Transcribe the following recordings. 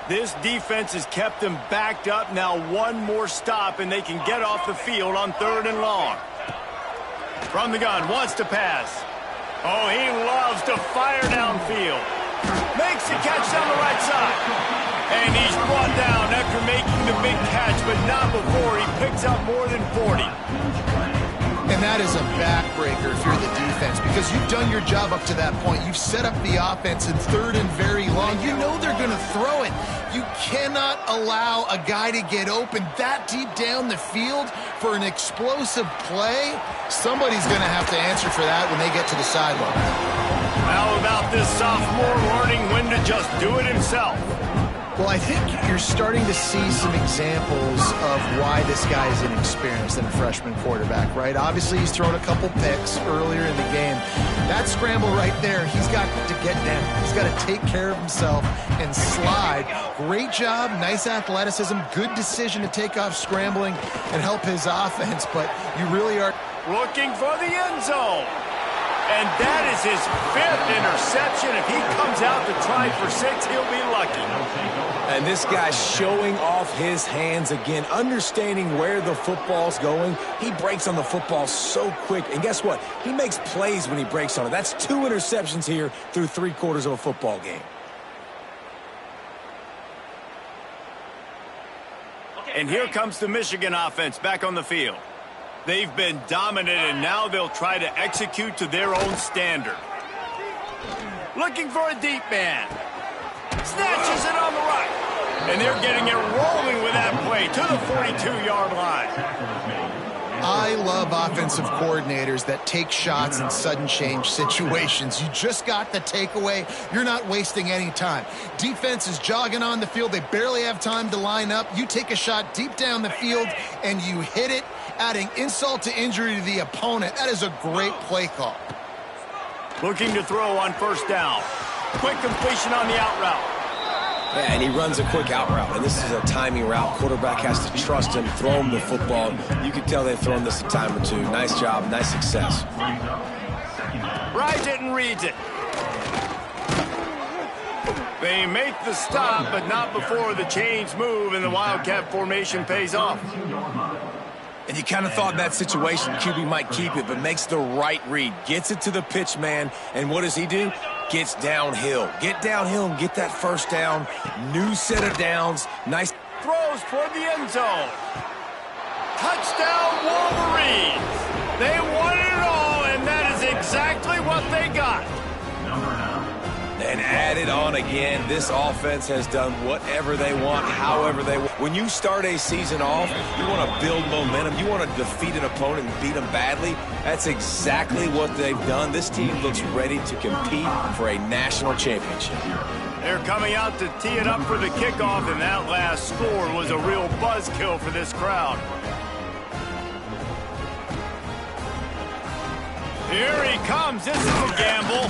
This defense has kept them backed up. Now one more stop, and they can get off the field on 3rd and long. From the gun, wants to pass. Oh, he loves to fire downfield. Makes the catch down the right side. And he's brought down after making the big catch, but not before he picks up more than 40. And that is a backbreaker if you're the defense, because you've done your job up to that point. You've set up the offense in 3rd and very long. You know they're going to throw it. You cannot allow a guy to get open that deep down the field for an explosive play. Somebody's going to have to answer for that when they get to the sideline. How about this sophomore learning when to just do it himself? Well, I think you're starting to see some examples of why this guy is inexperienced than a freshman quarterback, right? Obviously, he's thrown a couple picks earlier in the game. That scramble right there, he's got to get down. He's got to take care of himself and slide. Great job, nice athleticism, good decision to take off scrambling and help his offense, but you really are looking for the end zone. And that is his 5th interception. If he comes out to try for 6, he'll be lucky. And this guy's showing off his hands again, understanding where the football's going. He breaks on the football so quick. And guess what? He makes plays when he breaks on it. That's 2 interceptions here through 3/4 of a football game. And here comes the Michigan offense back on the field. They've been dominant, and now they'll try to execute to their own standard. Looking for a deep man. Snatches it on the right. And they're getting it rolling with that play to the 42-yard line. I love offensive coordinators that take shots in sudden change situations. You just got the takeaway. You're not wasting any time. Defense is jogging on the field. They barely have time to line up. You take a shot deep down the field, and you hit it, adding insult to injury to the opponent. That is a great play call. Looking to throw on 1st down. Quick completion on the out route. Yeah, and he runs a quick out route, and this is a timing route. Quarterback has to trust him, throw him the football. You can tell they've thrown this a time or two. Nice job, nice success. Rides it and reads it. They make the stop, but not before the chains move and the Wildcat formation pays off. And you kind of thought in that situation QB might keep it, but makes the right read. Gets it to the pitch man, and what does he do? Gets downhill. Get downhill and get that 1st down. New set of downs. Nice. Throws toward the end zone. Touchdown Wolverines. They won it all, and that is exactly what they got. And add it on again. This offense has done whatever they want, however they want. When you start a season off, you want to build momentum. You want to defeat an opponent and beat them badly. That's exactly what they've done. This team looks ready to compete for a national championship. They're coming out to tee it up for the kickoff, and that last score was a real buzzkill for this crowd. Here he comes. This is a gamble.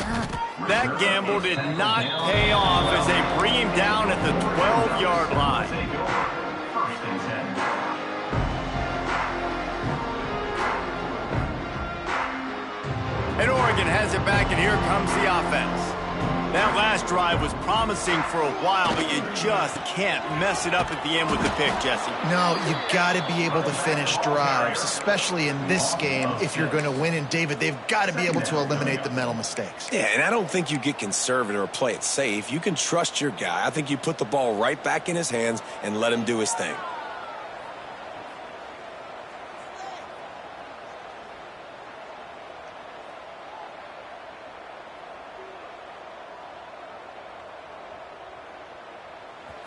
That gamble did not pay off as they bring him down at the 12-yard line. And Oregon has it back, and here comes the offense. That last drive was promising for a while, but you just can't mess it up at the end with the pick, Jesse. No, you got to be able to finish drives, especially in this game if you're going to win. And, David, they've got to be able to eliminate the mental mistakes. Yeah, and I don't think you get conservative or play it safe. You can trust your guy. I think you put the ball right back in his hands and let him do his thing.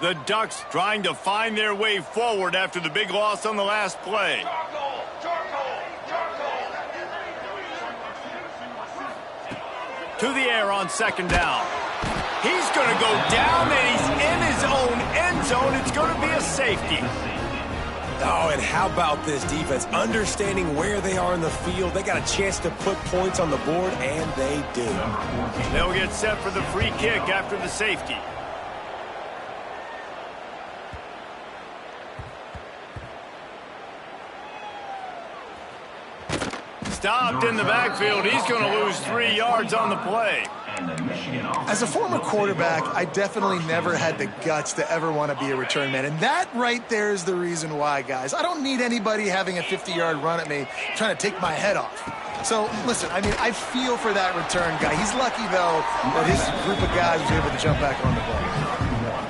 The Ducks trying to find their way forward after the big loss on the last play. To the air on 2nd down. He's going to go down, and he's in his own end zone. It's going to be a safety. Oh, and how about this defense? Understanding where they are in the field. They got a chance to put points on the board, and they do. They'll get set for the free kick after the safety. Stopped in the backfield. He's going to lose 3 yards on the play. As a former quarterback, I definitely never had the guts to ever want to be a return man. And that right there is the reason why, guys. I don't need anybody having a 50-yard run at me trying to take my head off. So, listen, I mean, I feel for that return guy. He's lucky, though, that his group of guys was able to jump back on the ball.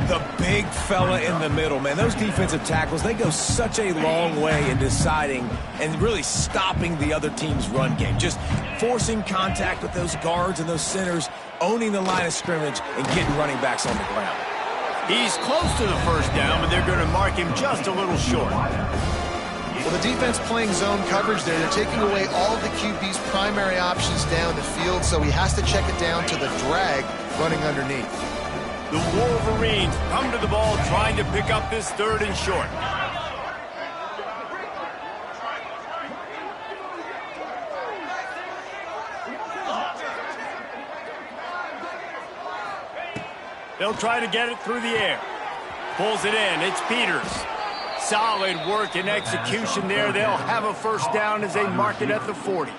The big fella in the middle, man. Those defensive tackles, they go such a long way in deciding and really stopping the other team's run game. Just forcing contact with those guards and those centers, owning the line of scrimmage, and getting running backs on the ground. He's close to the first down, but they're going to mark him just a little short. Well, the defense playing zone coverage there. They're taking away all of the QB's primary options down the field, so he has to check it down to the drag running underneath. The Wolverines come to the ball trying to pick up this 3rd and short. They'll try to get it through the air. Pulls it in. It's Peters. Solid work and execution there. They'll have a first down as they mark it at the 40.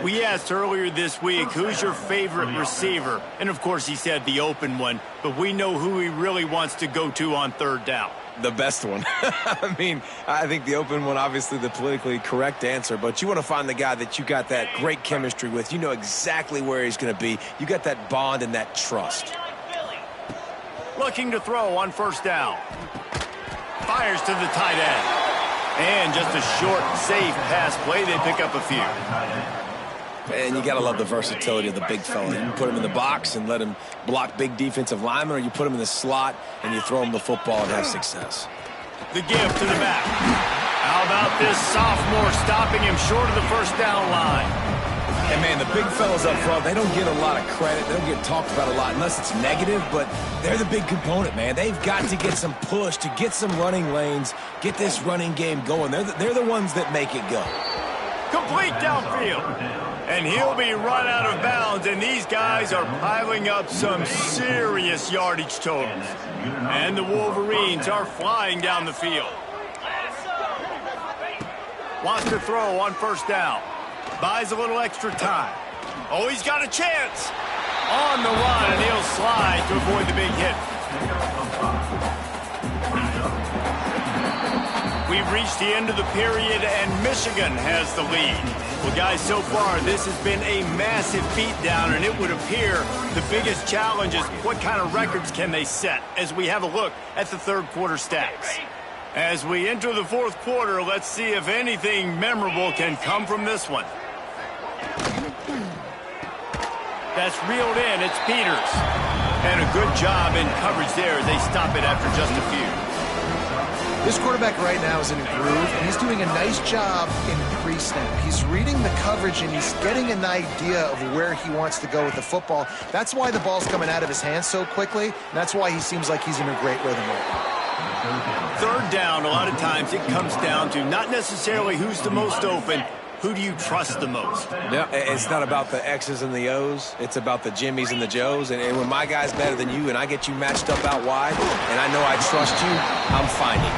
We asked earlier this week, who's your favorite receiver? And, of course, he said the open one, but we know who he really wants to go to on 3rd down. The best one. I mean, I think the open one, obviously the politically correct answer, but you want to find the guy that you got that great chemistry with. You know exactly where he's going to be. You got that bond and that trust. Looking to throw on 1st down. Fires to the tight end. And just a short, safe pass play. They pick up a few. And you got to love the versatility of the big fella. You can put him in the box and let him block big defensive linemen, or you put him in the slot and you throw him the football and have success. The give to the back. How about this sophomore stopping him short of the first down line? And, man, the big fellas up front, they don't get a lot of credit. They don't get talked about a lot unless it's negative, but they're the big component, man. They've got to get some push to get some running lanes, get this running game going. They're the ones that make it go. Complete downfield. And he'll be run out of bounds, and these guys are piling up some serious yardage totals. And the Wolverines are flying down the field. Wants to throw on 1st down. Buys a little extra time. Oh, he's got a chance. On the run, and he'll slide to avoid the big hit. We've reached the end of the period, and Michigan has the lead. Well, guys, so far, this has been a massive beatdown, and it would appear the biggest challenge is what kind of records can they set as we have a look at the 3rd quarter stats. As we enter the 4th quarter, let's see if anything memorable can come from this one. That's reeled in. It's Peters. And a good job in coverage there as they stop it after just a few. This quarterback right now is in a groove, and he's doing a nice job in pre-snap. He's reading the coverage, and he's getting an idea of where he wants to go with the football. That's why the ball's coming out of his hands so quickly, and that's why he seems like he's in a great rhythm right now. 3rd down, a lot of times it comes down to not necessarily who's the most open, who do you trust the most? Yeah, it's not about the X's and the O's. It's about the Jimmys and the Joes. And when my guy's better than you and I get you matched up out wide and I know I trust you, I'm finding.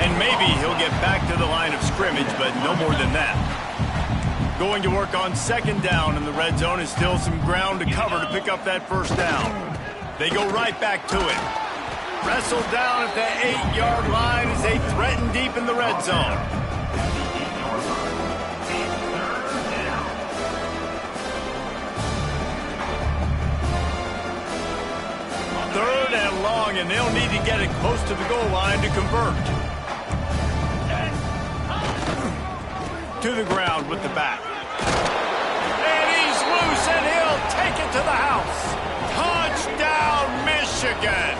And maybe he'll get back to the line of scrimmage, but no more than that. Going to work on 2nd down in the red zone is still some ground to cover to pick up that 1st down. They go right back to it. Wrestled down at the 8-yard line as they threaten deep in the red zone. 3rd and long, and they'll need to get it close to the goal line to convert. To the ground with the back. And he's loose, and he'll take it to the house. Touchdown, Michigan!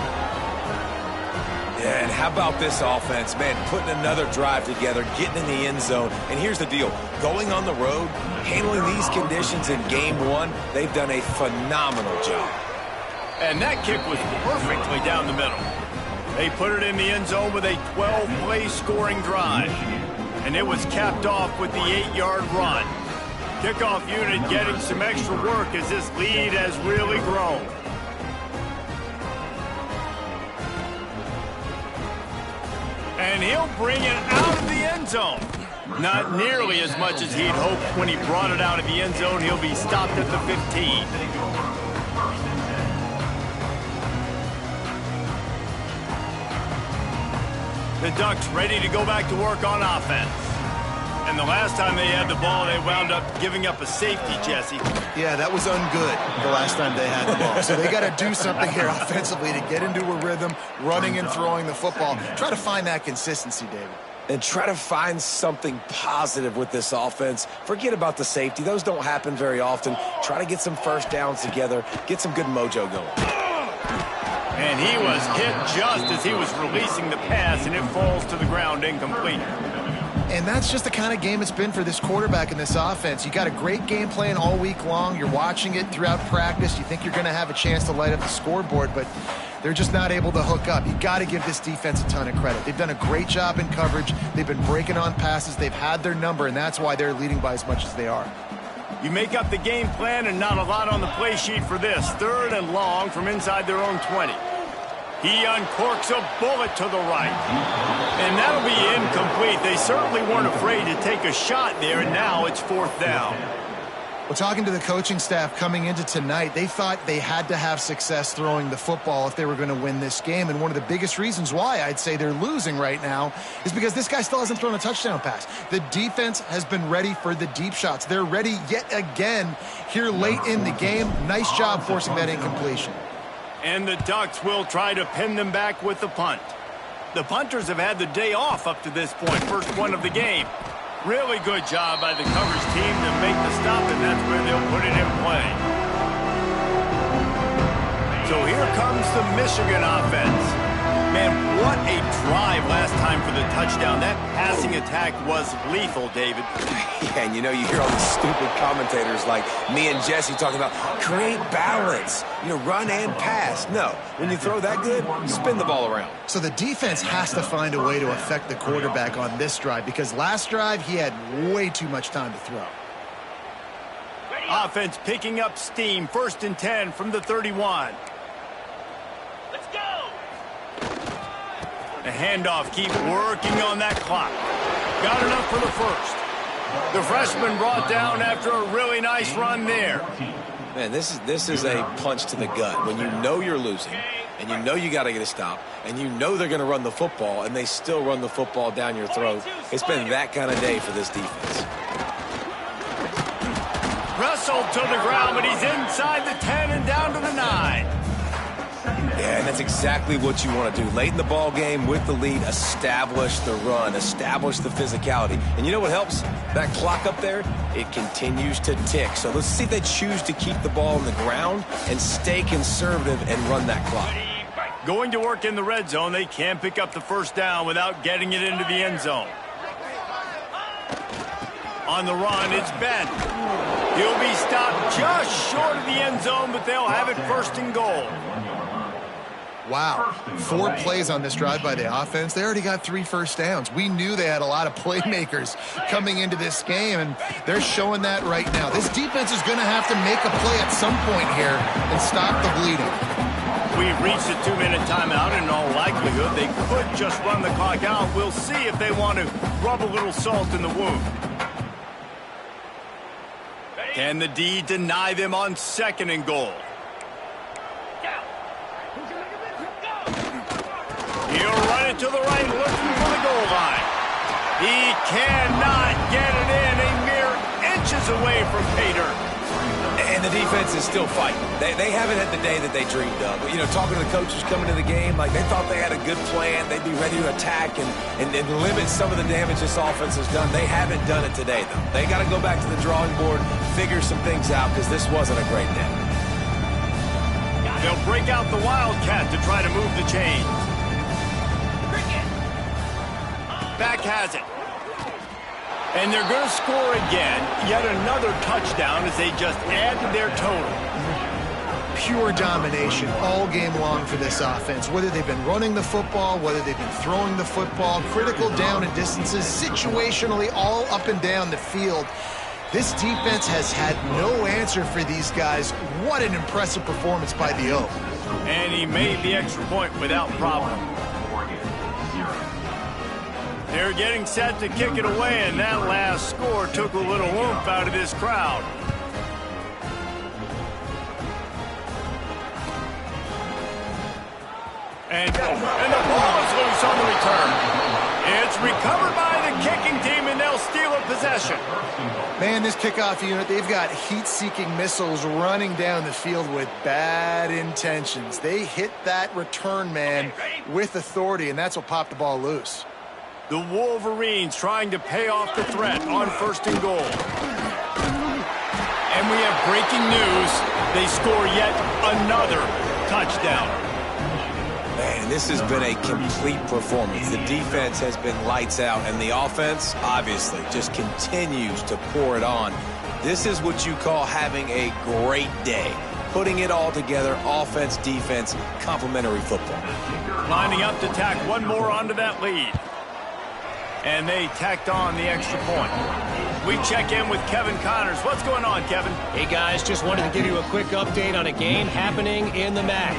Yeah, and how about this offense, man, putting another drive together, getting in the end zone. And here's the deal. Going on the road, handling these conditions in game 1, they've done a phenomenal job. And that kick was perfectly down the middle. They put it in the end zone with a 12-play scoring drive. And it was capped off with the 8-yard run. Kickoff unit getting some extra work as this lead has really grown. And he'll bring it out of the end zone. Not nearly as much as he'd hoped when he brought it out of the end zone. He'll be stopped at the 15. The Ducks ready to go back to work on offense. And the last time they had the ball, they wound up giving up a safety, Jesse. Yeah, that was ungood the last time they had the ball. So they got to do something here offensively to get into a rhythm, running and throwing the football. Try to find that consistency, David. And try to find something positive with this offense. Forget about the safety. Those don't happen very often. Try to get some first downs together. Get some good mojo going. And he was hit just as he was releasing the pass, and it falls to the ground incomplete. And that's just the kind of game it's been for this quarterback in this offense. You got a great game plan all week long. You're watching it throughout practice. You think you're going to have a chance to light up the scoreboard, but they're just not able to hook up. You got to give this defense a ton of credit. They've done a great job in coverage. They've been breaking on passes. They've had their number, and that's why they're leading by as much as they are. You make up the game plan and not a lot on the play sheet for this. 3rd and long from inside their own 20. He uncorks a bullet to the right. And that'll be incomplete. They certainly weren't afraid to take a shot there, and now it's 4th down. Well, talking to the coaching staff coming into tonight, they thought they had to have success throwing the football if they were going to win this game. And one of the biggest reasons why I'd say they're losing right now is because this guy still hasn't thrown a touchdown pass. The defense has been ready for the deep shots. They're ready yet again here late in the game. Nice job forcing that incompletion. And the Ducks will try to pin them back with the punt. The punters have had the day off up to this point, first one of the game. Really good job by the coverage team to make the stop, and that's where they'll put it in play. So here comes the Michigan offense. Man, what a drive last time for the touchdown. That passing attack was lethal, David. Yeah, and you know, you hear all these stupid commentators like me and Jesse talking about create balance, run and pass. No, when you throw that good, spin the ball around. So the defense has to find a way to affect the quarterback on this drive because last drive he had way too much time to throw. Offense picking up steam. 1st and 10 from the 31. Let's go! The handoff, keep working on that clock. Got enough for the first. The freshman brought down after a really nice run there. Man, this is a punch to the gut. When you know you're losing, and you know you got to get a stop, and you know they're going to run the football, and they still run the football down your throat. It's been that kind of day for this defense. Wrestled to the ground, but he's inside the 10 and down to the 9. Yeah, and that's exactly what you want to do. Late in the ball game with the lead, establish the run, establish the physicality. And you know what helps? That clock up there, it continues to tick. So let's see if they choose to keep the ball on the ground and stay conservative and run that clock. Going to work in the red zone, they can't pick up the first down without getting it into the end zone. On the run, it's Ben. He'll be stopped just short of the end zone, but they'll have it 1st and goal. Wow, 4 plays on this drive by the offense. They already got 3 first downs. We knew they had a lot of playmakers coming into this game, and they're showing that right now. This defense is going to have to make a play at some point here and stop the bleeding. We've reached a 2-minute timeout, and in all likelihood, they could just run the clock out. We'll see if they want to rub a little salt in the wound. Can the D deny them on 2nd and goal? He'll run it to the right, looking for the goal line. He cannot get it in, a mere inches away from Pater. And the defense is still fighting. They haven't had the day that they dreamed of. But, talking to the coaches coming to the game, like they thought they had a good plan. They'd be ready to attack and limit some of the damage this offense has done. They haven't done it today, though. They got to go back to the drawing board, figure some things out, because this wasn't a great day. They'll break out the Wildcat to try to move the chains. Back has it. And they're going to score again. Yet another touchdown as they just add to their total. Pure domination all game long for this offense. Whether they've been running the football, whether they've been throwing the football, critical down and distances, situationally all up and down the field. This defense has had no answer for these guys. What an impressive performance by the O. And he made the extra point without problem. They're getting set to kick it away, and that last score took a little oomph out of this crowd. And the ball is loose on the return. It's recovered by the kicking team, and they'll steal a possession. Man, this kickoff unit, they've got heat-seeking missiles running down the field with bad intentions. They hit that return man with authority, and that's what popped the ball loose. The Wolverines trying to pay off the threat on 1st and goal. And we have breaking news. They score yet another touchdown. Man, this has been a complete performance. The defense has been lights out, and the offense, obviously, just continues to pour it on. This is what you call having a great day. Putting it all together, offense, defense, complementary football. Lining up to tack one more onto that lead. And they tacked on the extra point. We check in with Kevin Connors. What's going on, Kevin? Hey, guys, just wanted to give you a quick update on a game happening in the MAC.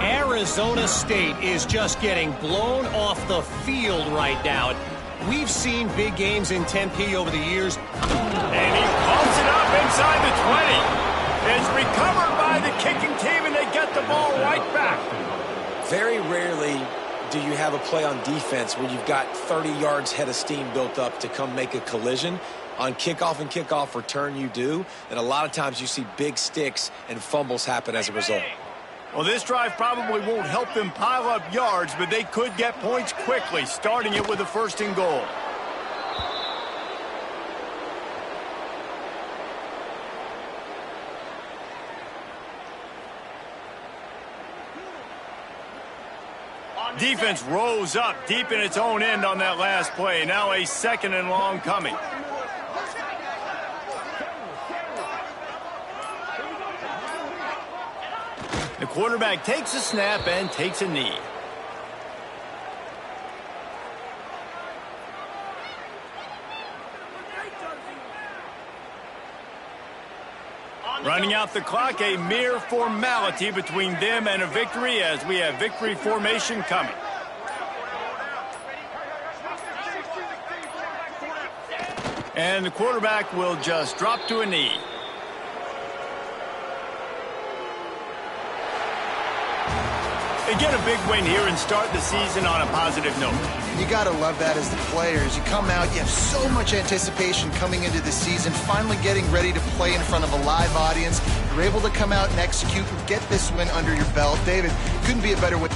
Arizona State is just getting blown off the field right now. We've seen big games in Tempe over the years. And he pumps it up inside the 20. It's recovered by the kicking team, and they get the ball right back. Very rarely do you have a play on defense where you've got 30 yards head of steam built up to come make a collision. On kickoff and kickoff return you do, and a lot of times you see big sticks and fumbles happen as a result. Well, this drive probably won't help them pile up yards, but they could get points quickly, starting it with a 1st and goal. Defense rose up deep in its own end on that last play. Now a 2nd and long coming. The quarterback takes a snap and takes a knee. Running out the clock, a mere formality between them and a victory as we have victory formation coming. And the quarterback will just drop to a knee. They get a big win here and start the season on a positive note. You got to love that as the players. You come out, you have so much anticipation coming into the season, finally getting ready to play in front of a live audience. You're able to come out and execute and get this win under your belt. David, couldn't be a better win.